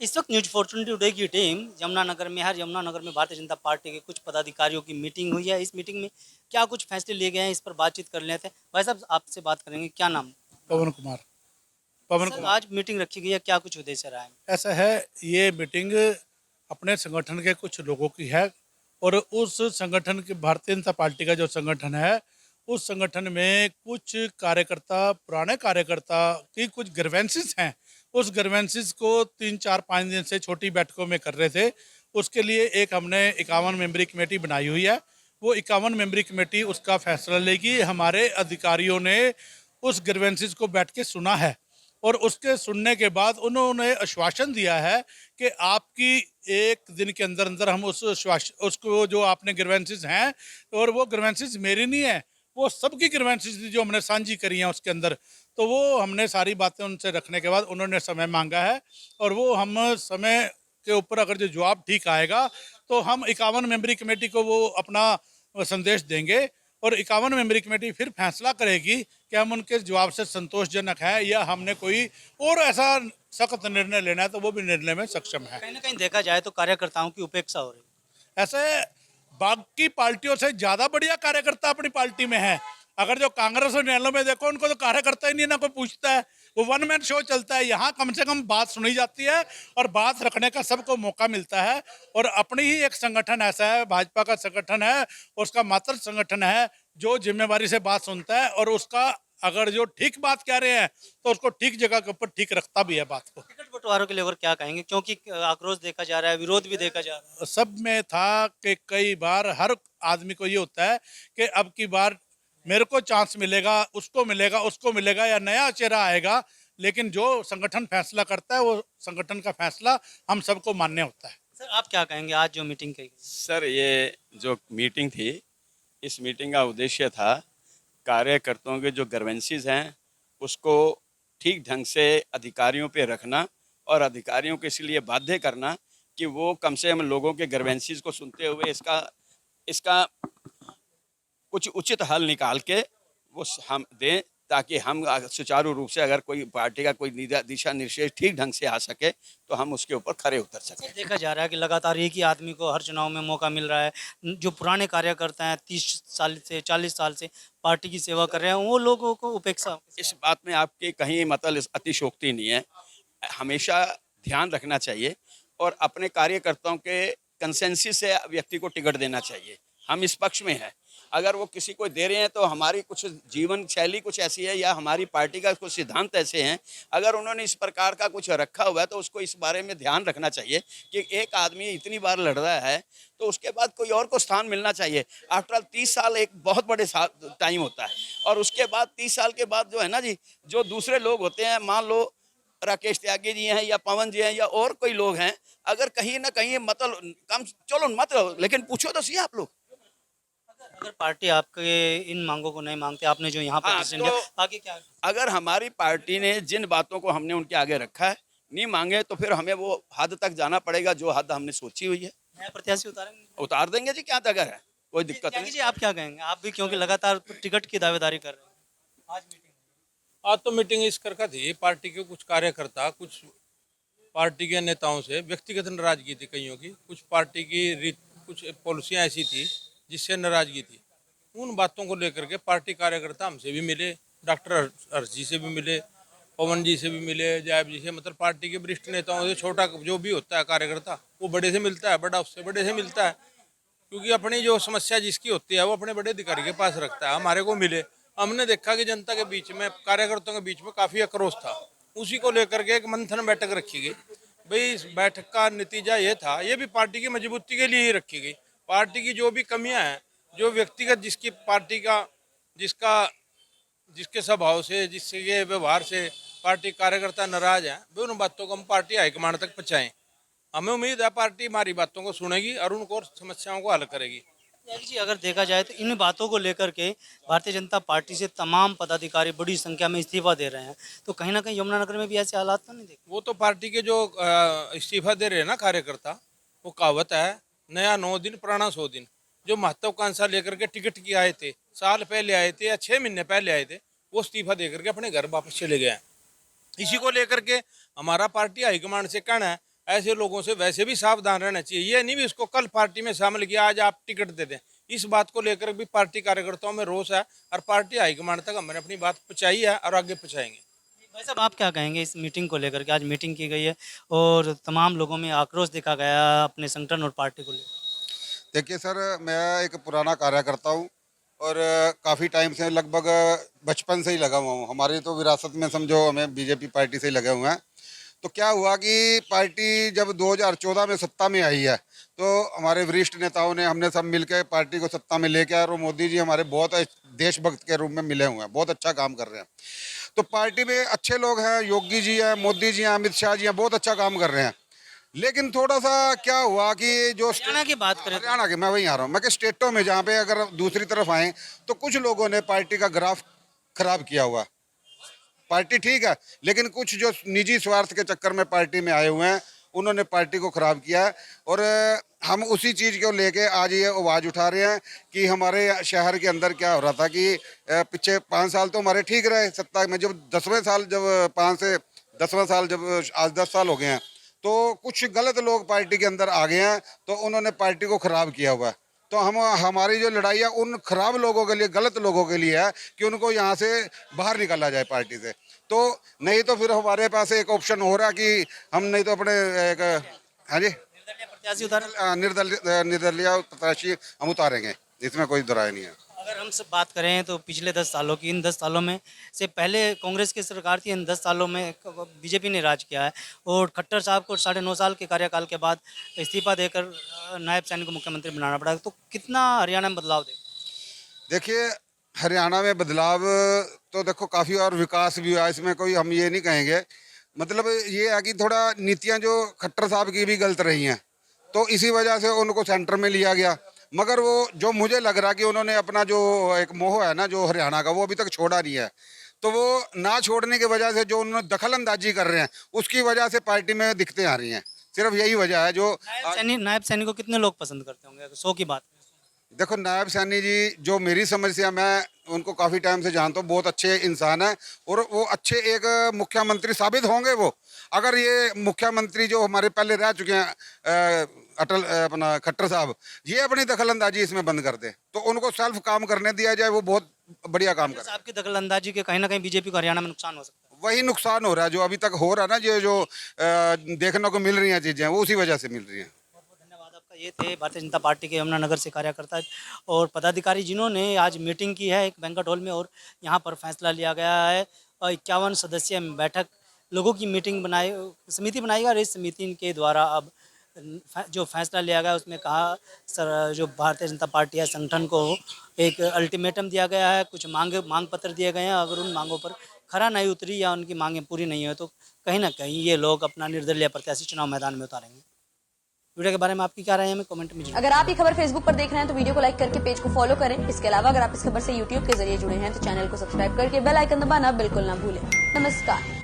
इस वक्त news Fortune today की टीम यमुनानगर में है। यमुनानगर में भारतीय जनता पार्टी के कुछ पदाधिकारियों की मीटिंग हुई है। इस मीटिंग में क्या कुछ फैसले लिए गए हैं, इस पर बातचीत कर लेते हैं। भाई साहब, आपसे बात करेंगे। क्या नाम? पवन कुमार। पवन सर, कुमार। आज मीटिंग रखी गई है, क्या कुछ उद्देश्य रहा है? ऐसा है, ये मीटिंग अपने संगठन के कुछ लोगों की है और उस संगठन के भारतीय जनता पार्टी का जो संगठन है, उस संगठन में कुछ कार्यकर्ता, पुराने कार्यकर्ता की कुछ ग्रीवेंसेस हैं। उस ग्रीवेंसेस को 3 4 5 दिन से छोटी बैठकों में कर रहे थे। उसके लिए एक हमने 51 मेंबरी कमेटी बनाई हुई है। वो 51 मेंबरी कमेटी उसका फैसला लेगी। हमारे अधिकारियों ने उस ग्रीवेंसेस को बैठ के सुना है और उसके सुनने के बाद उन्होंने आश्वासन दिया है कि आपकी एक दिन के अंदर अंदर हम उसको जो आपने ग्रीवेंसेस हैं, और वो ग्रीवेंसेस मेरी नहीं है, वो सबकी ग्रीवेंसेस जो हमने साझी करी हैं उसके अंदर, तो वो हमने सारी बातें उनसे रखने के बाद उन्होंने समय मांगा है। और वो हम समय के ऊपर अगर जो जवाब ठीक आएगा तो हम 51 मेंबरी कमेटी को वो अपना संदेश देंगे और 51 मेंबरी कमेटी फिर फैसला करेगी कि हम उनके जवाब से संतोषजनक है या हमने कोई और ऐसा सख्त निर्णय लेना है, तो वो भी निर्णय में सक्षम है। कहीं ना कहीं देखा जाए तो कार्यकर्ताओं की उपेक्षा हो रही है। ऐसे बाकी पार्टियों से ज्यादा बढ़िया कार्यकर्ता अपनी पार्टी में है। अगर जो कांग्रेस और न्यायालयों में देखो, उनको तो कार्यकर्ता ही नहीं, ना कोई पूछता है, वो वन मैन शो चलता है। यहाँ कम से कम बात सुनी जाती है और बात रखने का सबको मौका मिलता है। और अपनी ही एक संगठन ऐसा है, भाजपा का संगठन है, उसका मात्र संगठन है जो जिम्मेवारी से बात सुनता है और उसका अगर जो ठीक बात कह रहे हैं तो उसको ठीक जगह के ऊपर ठीक रखता भी है बात को। टिकट बंटवारों के लेकर क्या कहेंगे, क्योंकि आक्रोश देखा जा रहा है, विरोध भी देखा जा रहा है। सब में था कि कई बार हर आदमी को ये होता है कि अब की बार मेरे को चांस मिलेगा, उसको मिलेगा, उसको मिलेगा, या नया चेहरा आएगा। लेकिन जो संगठन फैसला करता है, वो संगठन का फैसला हम सबको मान्य होता है। सर, आप क्या कहेंगे आज जो मीटिंग की गई? सर, ये जो मीटिंग थी, इस मीटिंग का उद्देश्य था कार्यकर्ताओं के जो ग्रीवेंसेस हैं उसको ठीक ढंग से अधिकारियों पे रखना और अधिकारियों को इसलिए बाध्य करना कि वो कम से कम लोगों के ग्रीवेंसेस को सुनते हुए इसका इसका कुछ उचित हल निकाल के वो हम दें, ताकि हम सुचारू रूप से अगर कोई पार्टी का कोई दिशा निर्देश ठीक ढंग से आ सके तो हम उसके ऊपर खरे उतर सकें। देखा जा रहा है कि लगातार एक ही आदमी को हर चुनाव में मौका मिल रहा है। जो पुराने कार्यकर्ता हैं, 30 साल से 40 साल से पार्टी की सेवा कर रहे हैं, वो लोगों को उपेक्षा। इस बात में आपके कहीं मतलब अतिशोक्ति नहीं है। हमेशा ध्यान रखना चाहिए और अपने कार्यकर्ताओं के कंसेंसस से व्यक्ति को टिकट देना चाहिए। हम इस पक्ष में हैं। अगर वो किसी को दे रहे हैं तो हमारी कुछ जीवन शैली कुछ ऐसी है या हमारी पार्टी का कुछ सिद्धांत ऐसे हैं, अगर उन्होंने इस प्रकार का कुछ रखा हुआ है तो उसको इस बारे में ध्यान रखना चाहिए कि एक आदमी इतनी बार लड़ रहा है तो उसके बाद कोई और को स्थान मिलना चाहिए। आफ्टर ऑल 30 साल एक बहुत बड़े टाइम होता है और उसके बाद 30 साल के बाद जो है ना जी, जो दूसरे लोग होते हैं, मान लो राकेश त्यागी जी हैं या पवन जी हैं या और कोई लोग हैं, अगर कहीं ना कहीं मतलब कम चलो मत रहो, लेकिन पूछो तो सही आप लोग। अगर पार्टी आपके इन मांगों को नहीं मांगते, आपने जो यहाँ पर हाँ, डिसीजन तो लिया, आगे क्या? अगर हमारी पार्टी ने जिन बातों को हमने उनके आगे रखा है नहीं मांगे तो फिर हमें वो हद तक जाना पड़ेगा जो हद हमने सोची हुई है। नया प्रत्याशी उतारेंगे? उतार देंगे जी, क्या तगर है, कोई दिक्कत त्यागी नहीं। जी, आप क्या कहेंगे? आप भी क्योंकि लगातार टिकट की दावेदारी कर रहे हैं। आज मीटिंग आज तो मीटिंग इस करके थी, पार्टी के कुछ कार्यकर्ता, कुछ पार्टी के नेताओं से व्यक्तिगत नाराजगी थी कईयों की, कुछ पार्टी की रीत, कुछ पॉलिसियां ऐसी थी जिससे नाराजगी थी। उन बातों को लेकर के पार्टी कार्यकर्ता हमसे भी मिले, डॉक्टर हर्ष जी से भी मिले, पवन जी से भी मिले, जायब जी से, मतलब पार्टी के वरिष्ठ नेताओं से। छोटा जो भी होता है कार्यकर्ता, वो बड़े से मिलता है, बड़ा उससे बड़े से मिलता है, क्योंकि अपनी जो समस्या जिसकी होती है वो अपने बड़े अधिकारी के पास रखता है। हमारे को मिले, हमने देखा कि जनता के बीच में, कार्यकर्ताओं के बीच में काफ़ी आक्रोश था। उसी को लेकर के एक मंथन बैठक रखी गई। भाई, इस बैठक का नतीजा ये था, ये भी पार्टी की मजबूती के लिए ही रखी गई। पार्टी की जो भी कमियां हैं, जो व्यक्तिगत जिसकी पार्टी का, जिसका जिसके स्वभाव से, जिसके व्यवहार से पार्टी कार्यकर्ता नाराज हैं, वे उन बातों को हम पार्टी हाईकमान तक पहुँचाएँ। हमें उम्मीद है पार्टी हमारी बातों को सुनेगी और उनको समस्याओं को हल करेगी। त्यागी जी, अगर देखा जाए तो इन बातों को लेकर के भारतीय जनता पार्टी से तमाम पदाधिकारी बड़ी संख्या में इस्तीफा दे रहे हैं, तो कहीं ना कहीं यमुनानगर में भी ऐसे हालात तो नहीं देखे? वो तो पार्टी के जो इस्तीफा दे रहे हैं ना कार्यकर्ता, वो कहावत है, नया 9 दिन पुराना 100 दिन। जो महत्वाकांक्षा लेकर के टिकट की आए थे, साल पहले आए थे या 6 महीने पहले आए थे, वो इस्तीफा दे करके अपने घर वापस चले गए हैं। इसी को लेकर के हमारा पार्टी हाईकमान से कहना है ऐसे लोगों से वैसे भी सावधान रहना चाहिए। ये नहीं भी उसको कल पार्टी में शामिल किया, आज आप टिकट दे दें। इस बात को लेकर भी पार्टी कार्यकर्ताओं में रोष है और पार्टी हाईकमान तक हमने अपनी बात पहुंचाई है और आगे पहुंचाएंगे। भाई साहब, आप क्या कहेंगे इस मीटिंग को लेकर के? आज मीटिंग की गई है और तमाम लोगों में आक्रोश देखा गया अपने संगठन और पार्टी को लेकर। देखिए सर, मैं एक पुराना कार्यकर्ता हूँ और काफ़ी टाइम से, लगभग बचपन से ही लगा हुआ हूँ। हमारी तो विरासत में समझो हमें बीजेपी पार्टी से ही लगे हुए हैं। तो क्या हुआ कि पार्टी जब 2014 में सत्ता में आई है तो हमारे वरिष्ठ नेताओं ने, हमने सब मिलकर पार्टी को सत्ता में लेके आए और मोदी जी हमारे बहुत देशभक्त के रूप में मिले हुए हैं, बहुत अच्छा काम कर रहे हैं। तो पार्टी में अच्छे लोग हैं, योगी जी हैं, मोदी जी हैं, अमित शाह जी हैं, बहुत अच्छा काम कर रहे हैं। लेकिन थोड़ा सा क्या हुआ कि जो हरियाणा की बात करें तो हरियाणा के, मैं वहीं आ रहा हूँ, मैं कि स्टेटों में जहाँ पे अगर दूसरी तरफ आए तो कुछ लोगों ने पार्टी का ग्राफ खराब किया हुआ। पार्टी ठीक है, लेकिन कुछ जो निजी स्वार्थ के चक्कर में पार्टी में आए हुए हैं उन्होंने पार्टी को ख़राब किया है। और हम उसी चीज़ को लेके आज ये आवाज़ उठा रहे हैं कि हमारे शहर के अंदर क्या हो रहा था कि पीछे 5 साल तो हमारे ठीक रहे सत्ता में, जब 10वें साल, जब 5 से 10वां साल, जब आज 10 साल हो गए हैं तो कुछ गलत लोग पार्टी के अंदर आ गए हैं तो उन्होंने पार्टी को ख़राब किया हुआ है। तो हमारी जो लड़ाई है उन खराब लोगों के लिए, गलत लोगों के लिए है कि उनको यहाँ से बाहर निकाला जाए पार्टी से। तो नहीं तो फिर हमारे पास एक ऑप्शन हो रहा कि हम नहीं तो अपने एक, हाँ जी, प्रत्याशी उतार। निर्दलीय प्रत्याशी हम उतारेंगे, इसमें कोई दुराय नहीं है। अगर हम सब बात करें तो पिछले 10 सालों की, इन 10 सालों में से पहले कांग्रेस की सरकार थी, इन 10 सालों में बीजेपी ने राज किया है और खट्टर साहब को 9.5 साल के कार्यकाल के बाद इस्तीफा देकर नायब सैनिक को मुख्यमंत्री बनाना पड़ा। तो कितना हरियाणा में बदलाव देगा? देखिए, हरियाणा में बदलाव तो देखो काफ़ी, और विकास भी हुआ, इसमें कोई हम ये नहीं कहेंगे। मतलब ये है कि थोड़ा नीतियाँ जो खट्टर साहब की भी गलत रही हैं तो इसी वजह से उनको सेंटर में लिया गया। मगर वो जो मुझे लग रहा कि उन्होंने अपना जो एक मोह है ना जो हरियाणा का, वो अभी तक छोड़ा नहीं है। तो वो ना छोड़ने की वजह से जो उन्होंने दखल अंदाजी कर रहे हैं उसकी वजह से पार्टी में दिक्कतें आ रही हैं। सिर्फ यही वजह है। जो नायब सैनिक को कितने लोग पसंद करते होंगे, 100 की बात? देखो, नायब सैनी जी जो मेरी समझ से, मैं उनको काफ़ी टाइम से जानता हूँ, बहुत अच्छे इंसान हैं और वो अच्छे एक मुख्यमंत्री साबित होंगे। वो अगर ये मुख्यमंत्री जो हमारे पहले रह चुके हैं अटल अपना खट्टर साहब, ये अपनी दखल अंदाजी इसमें बंद कर दे तो उनको सेल्फ काम करने दिया जाए, वो बहुत बढ़िया काम कर। आपकी दखल अंदाजी के कहीं ना कहीं बीजेपी को हरियाणा में नुकसान हो सकता है। वही नुकसान हो रहा है जो अभी तक हो रहा है ना, जो देखने को मिल रही हैं चीज़ें, वो उसी वजह से मिल रही हैं। धन्यवाद आपका। ये थे भारतीय जनता पार्टी के यमुनानगर से कार्यकर्ता और पदाधिकारी जिन्होंने आज मीटिंग की है एक बैंक्वेट हॉल में और यहाँ पर फैसला लिया गया है। 51 सदस्यीय बैठक, लोगों की मीटिंग बनाई, समिति बनाई गई और इस समिति के द्वारा अब जो फैसला लिया गया उसमें कहा सर, जो भारतीय जनता पार्टी है संगठन को एक अल्टीमेटम दिया गया है, कुछ मांग पत्र दिए गए हैं। अगर उन मांगों पर खरा नहीं उतरी या उनकी मांगें पूरी नहीं हो तो कहीं ना कहीं ये लोग अपना निर्दलीय प्रत्याशी चुनाव मैदान में उतारेंगे। वीडियो के बारे में आपकी क्या राय है, हमें कमेंट में जरूर। अगर आप ये खबर फेसबुक पर देख रहे हैं तो वीडियो को लाइक करके पेज को फॉलो करें। इसके अलावा अगर आप इस खबर से यूट्यूब के जरिए जुड़े हैं तो चैनल को सब्सक्राइब करके बेल आइकन दबाना बिल्कुल ना भूलें। नमस्कार।